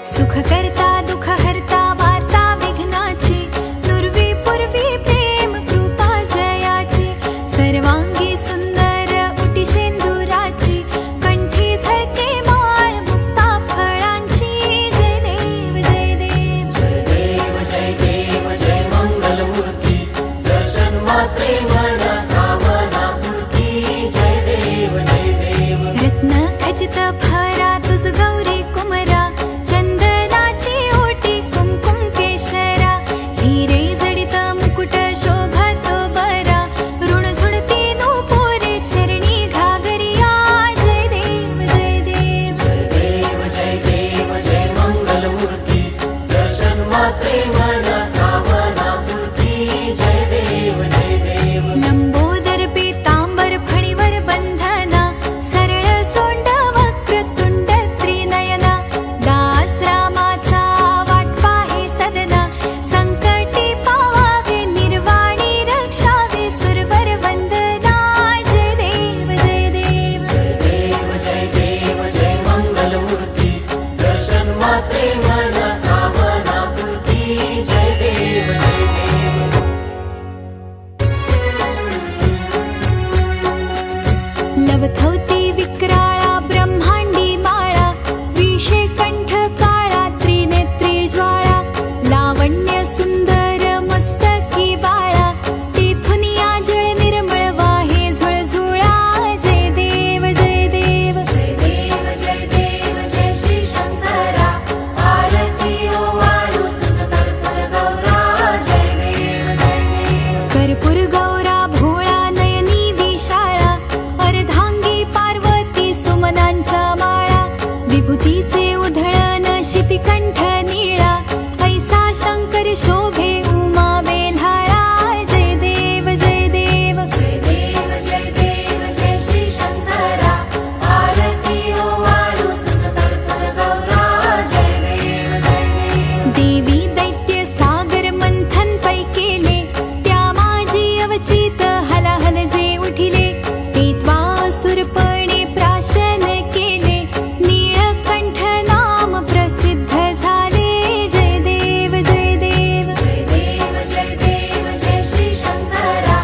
सुख करता दुःख हरता वार्ता विघ्नाची, दुर्वी पूर्वी प्रेम कृपा जयाची, सर्वांगी सुंदर उटी शेंदुराची, कंठी झळके माळ मुक्ता फळांची. जय देव जय देव जय देव जय देव जय मंगल मूर्ती, दर्शन मात्रे मना कामना पूर्ती. जय देव जय देव. रत्न खचित भरा तुझ गौरी कुमरा, चंदनाची ओटी कुमकुम केशरा, हिरे जडित मुकुट शोभतो बरा, ऋण झुडती नूपुरे चरणी घागरिया. जय देव जय देव जय देव जय देव जय मंगल मूर्ती, दर्शन मात्रे मना कामना पूर्ती. जय देव जय देव. लंबोदर पीतांबर फणीवर बंधना, सरळ सोंड वक्रतुंड त्रिनयना, दास रामाचा वाट पाहे सदना, संकटी पावावे निर्वाणी रक्षावे सुरवर वंदना. जय देव जय देव जय देव जय देव जय मंगल मूर्ती, दर्शन मात्रे मना कामना पूर्ती. जय देव जय देव. लवथवती विक्राळा ब्रह्मांडी माळा, विषे कंठ काळा त्रिनेत्री ज्वाळा, लावण्य सुंदर मस्तकी बाळा, तेथुनिया जळ निर्मळ वाहे झुळझुळा. जय देव जय देव जय देव जय देव जय श्री शंकरा, आरती ओवाळू तुझ कर्पूर गौरा. जय देव जय देव. कर्पूर गौरा भोळा नयनी विशाळा, अर्धांगी पार्वती सुमनांच्या माळा, विभूतीचे उधळण शितिकंठ नीळा, ऐसा शंकर शोभे उमा बेल्हाळा. जय देव जय देव जय देव जय देव जय श्री शंकरा, आरती ओवाळू तुझ कर्पूर गौरा. जय देव जय देव. देवी दैत्य सागर मंथन पै केले, त्या माझी अवचित हलाहल जे उठिले, ते त्वासुरपणे प्राशन केले, नीळकंठ नाम प्रसिद्ध झाले. जय देव जय देव जय देव जय देव जय श्री शंकरा,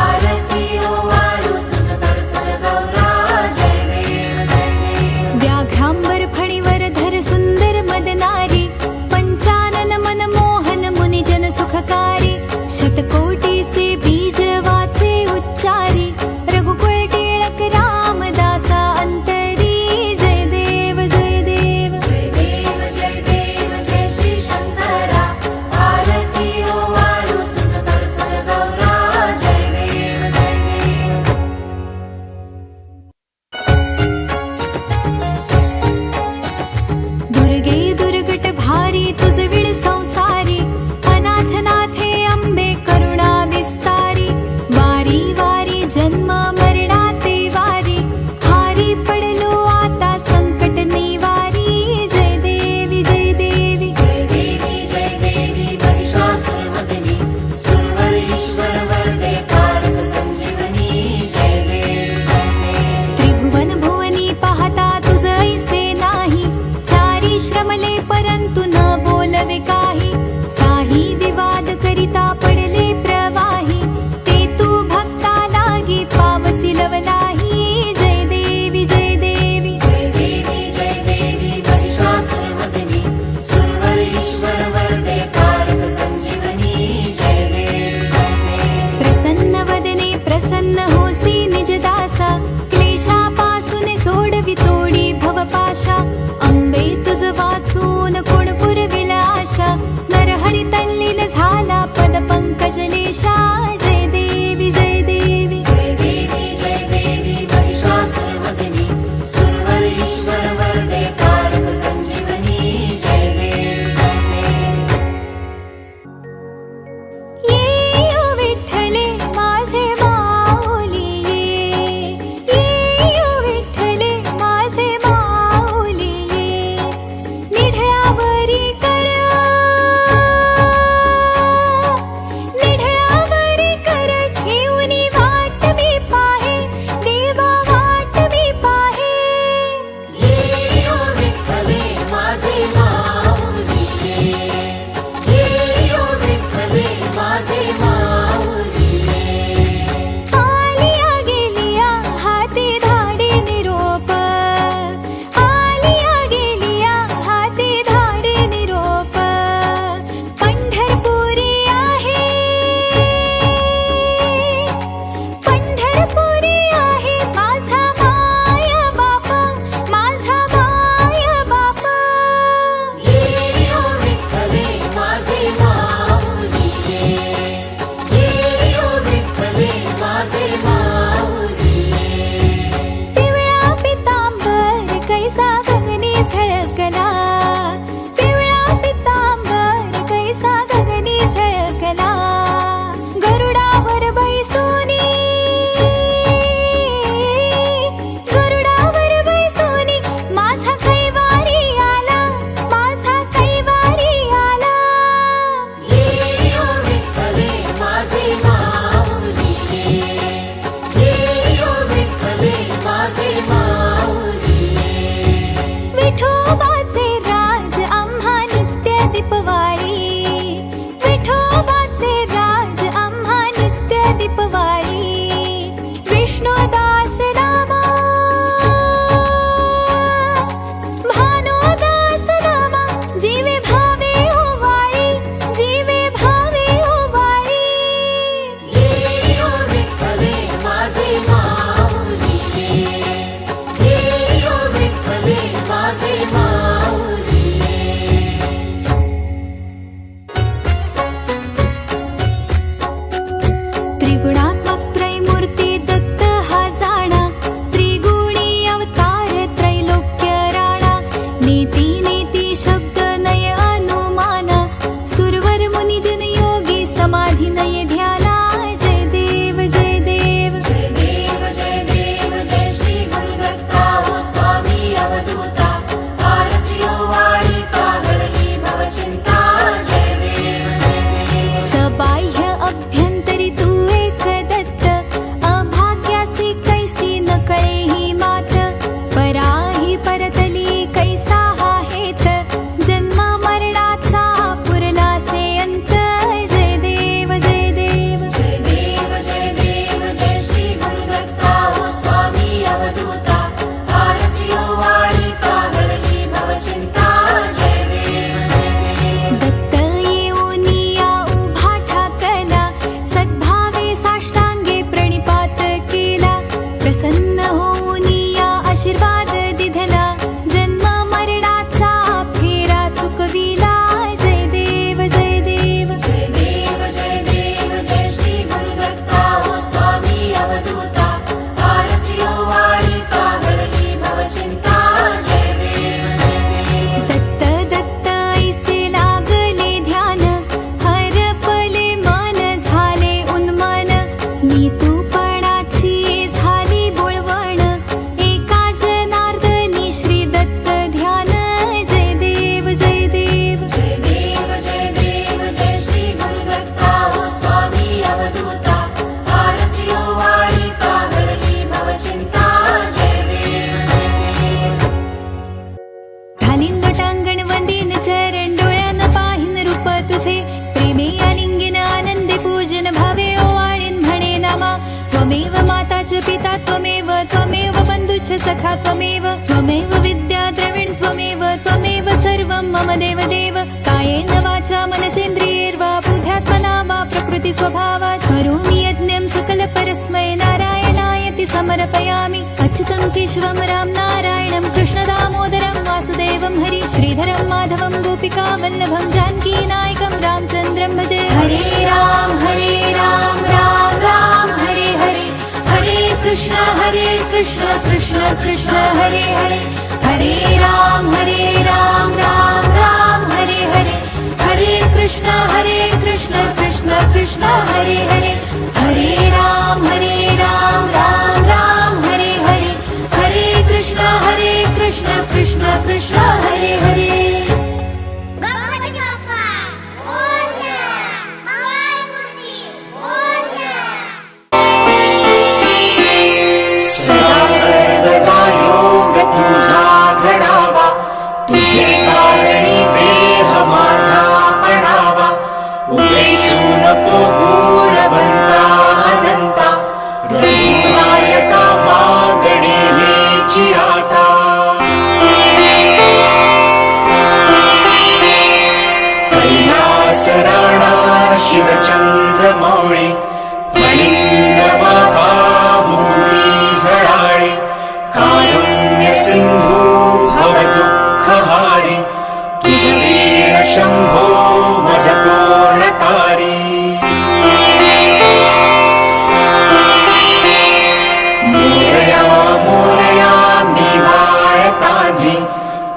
आरती ओवाळू तुझ कर्पूर गौरा. जय देव जय देव. व्याघ्रांबर फणीवर धर सुंदर मदनारी, पंचानन मनमोहन मुनिजन सुखकारी, शतकोटीचे बीज वाचे उच्चारी, रघुकुळ टिळक रामदासा अंतरी. जय देव जय देव जय देव जय देव जय श्री शंकरा, आरती ओवाळू तुझ कर्पूर गौरा. जय देव जय देव. दुर्गे दुर्गट भारी तुझ विड संसारी, अनाथनाथे अंबे करुणा विस्तारी, वारी वारी जन्म मरणाते वारी, हारी पडलो आता संकट निवारी. जय देवी जय देवी जय देवी जय देवी महिषासुरमर्दिनी, सुरवर ईश्वर वरदे तारक संजीवनी. जय देव जय देव. त्रिभुवन भुवनी पाहता तुझ ऐसे नाही, चारी श्रमले परंतु न बोलवे काही, साही विवाद करिता पडले प्रवाही, ते तू भक्ता लागी पावसी लवलाही. जय देवी जय देवी जय देवी जय देवी महिषासुरमर्दिनी, सुरवर ईश्वर वरदे तारक संजीवनी. जय देव जय देव. प्रसन्न वदने प्रसन्न होसी निज दासा, क्लेशापासून सोडवी तोडी भवपाशा, अंबे तुझ वाचून कोण पुरविल आशा, नरहरी तल्लीन झाला पदपंकजाला. सखा त्वमेव त्वमेव विद्या द्रविण त्वमेव सर्वं मम देवदेव कायेन वाचा मनसेन्द्रियैर्वा बुद्ध्यात्मना वा प्रकृति स्वभावात् करोमि यज्ञं सकलपरस्मै नारायणायति समर्पयामि अच्युतं केशवं राम नारायणं कृष्णदामोदरं वासुदेवं हरि श्रीधरं माधवं गोपिका वल्लभं जानकीनायकं रामचन्द्रं भजे हरे राम राम राम हरे हरे हरे कृष्ण कृष्ण कृष्ण हरे हरे हरे राम राम राम हरे हरे हरे कृष्ण कृष्ण कृष्ण हरे हरे हरे राम राम राम हरे हरे हरे कृष्ण कृष्ण कृष्ण हरे हरे गणपती बाप्पा मोरया मंगळमूर्ती मोरया सदा सर्वदा योग तुझा घडावा तुझे कारणी देह माझा पडावा उमेशू नको गुणवंता अनंता रघुनायका मागणे हेची आता कैलास राणा शिवचंद्रमौळी फणिंद्रमाता मुकुटी झळाळी कारुण्य सिंधू भवदुःखहारी तुझ वीण शंभो मज कोण तारी मोरया मी बाळताधी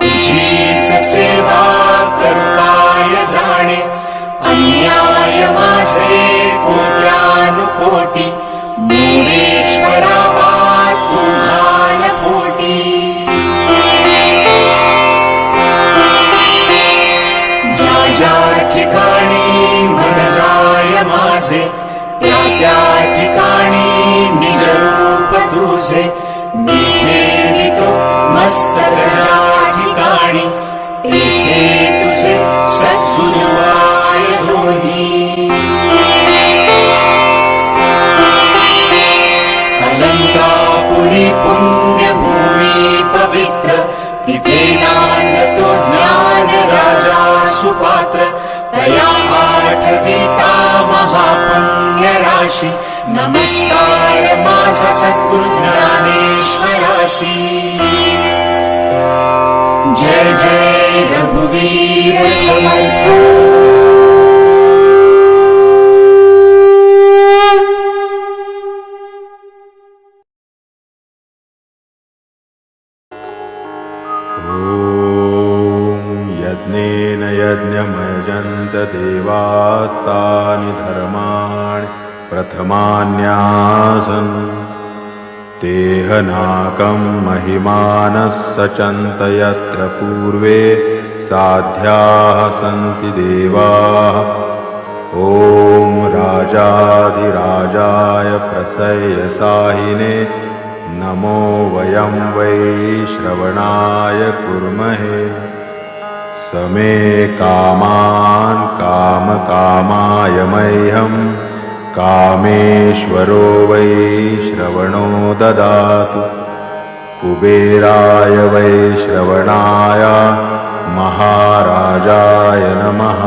तुझीच सेवा करू काय जाणे अन्याय माझे कोट्यानुकोटी मोरेश्वरा तुझा पोटी ज्या ठिकाणी मन जाय माझे त्या ठिकाणी निज रूप तुझे मी ठेवितो मस्तक ज्या ठिकाणी तेथे तुझे सद्गुरुवाय होई अलंकापुरी पुण्यभूमी पवित्र तिथे नांदतो ज्ञान राजा सुपात्र तया आठविता महापुण्य राशी नमस्कार माझा सद्गुरु ज्ञानेश्वरासी जय जय रघुवीर समर्थ यज्ञेन यज्ञमयजन्त देवास्तानि धर्माणि प्रथमान्यासन् तेहनाकं महिमानः सचन्त यत्र पूर्वे साध्याः सन्ति देवाः ॐ राजाधिराजाय प्रसय्यसाहिने नमो वयं वै श्रवणाय कुर्महे समे कामान् कामकामाय मह्यं कामेश्वरो वै श्रवणो ददातु कुबेराय वै श्रवणाय महाराजाय नमः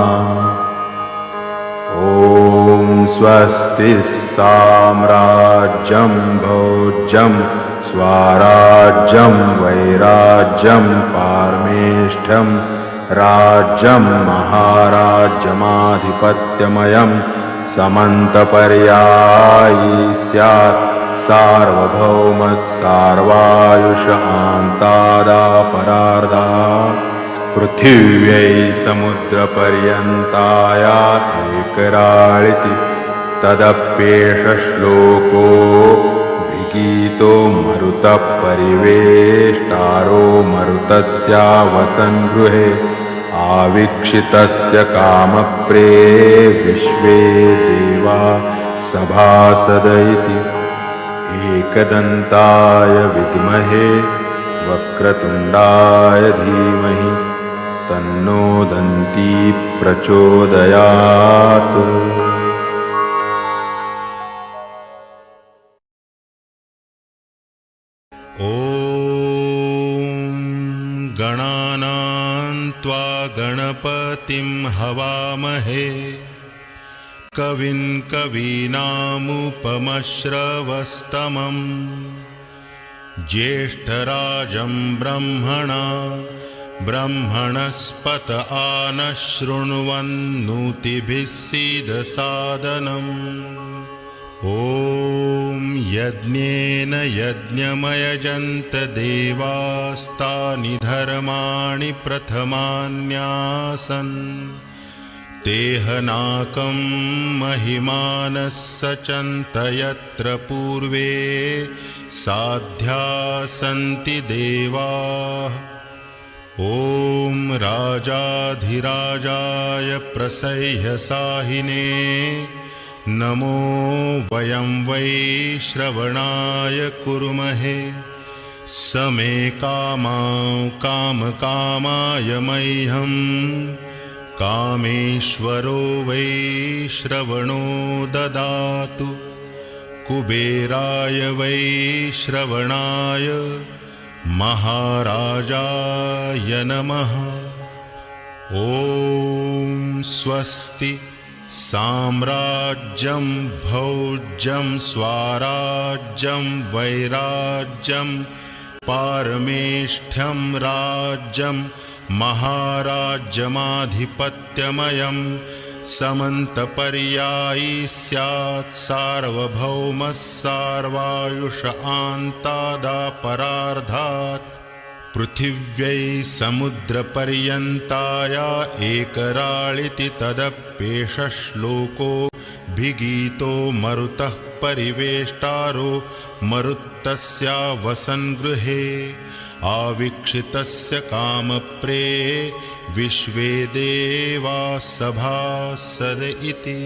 ॐ स्वस्ति साम्राज्यं भोज्यं स्वाराज्यं वैराज्यं पारमेष्ठ्यं राज्यं महाराज्यमाधिपत्यमयं समन्तपर्यायी स्यात् सार्वभौमः सार्वायुष आन्तादापरार्धा पृथिव्यै समुद्रपर्यन्ताया एकराळिति तदप्येष श्लोको गीतो मरुतः परिवेष्टारो मरुतस्या वसन्गृहे आवीक्षितस्य कामप्रे विश्वे देवा सभासद इति एकदन्ताय विद्महे वक्रतुण्डाय धीमहि तन्नो दन्ती प्रचोदयात् ॐ गणपतिं हवामहे कविं कवीनामुपमश्रवस्तमम् ज्येष्ठराजं ब्रह्मणस्पत आनशृण्वन्नोतिभिः सीदसादनम् ॐ यज्ञेन यज्ञमयजन्त देवास्तानि धर्माणि प्रथमान्यासन् तेहनाकं महिमानः सचन्त यत्र पूर्वे साध्या सन्ति देवाः ॐ राजाधिराजाय प्रसह्यसाहिने नमो वयं वै श्रवणाय कुर्महे समे कामकामाय मह्यं कामेश्वरो वै श्रवणो ददातु कुबेराय वै श्रवणाय महाराजाय नमः ॐ स्वस्ति साम्राज्यं भौज्यं स्वाराज्यं वैराज्यं पारमेष्ठ्यं राज्यं महाराज्यमाधिपत्यमयं समन्तपर्यायी स्यात् सार्वभौमः सार्वायुष आन्तादापरार्धात् पृथिव्यै समुद्रपर्यन्ताया एकराळिति तदप्येष श्लोको भिगीतो मरुतः परिवेष्टारो मरुत्तस्या वसन्गृहे आवीक्षितस्य कामप्रे विश्वे देवा सभासद इति।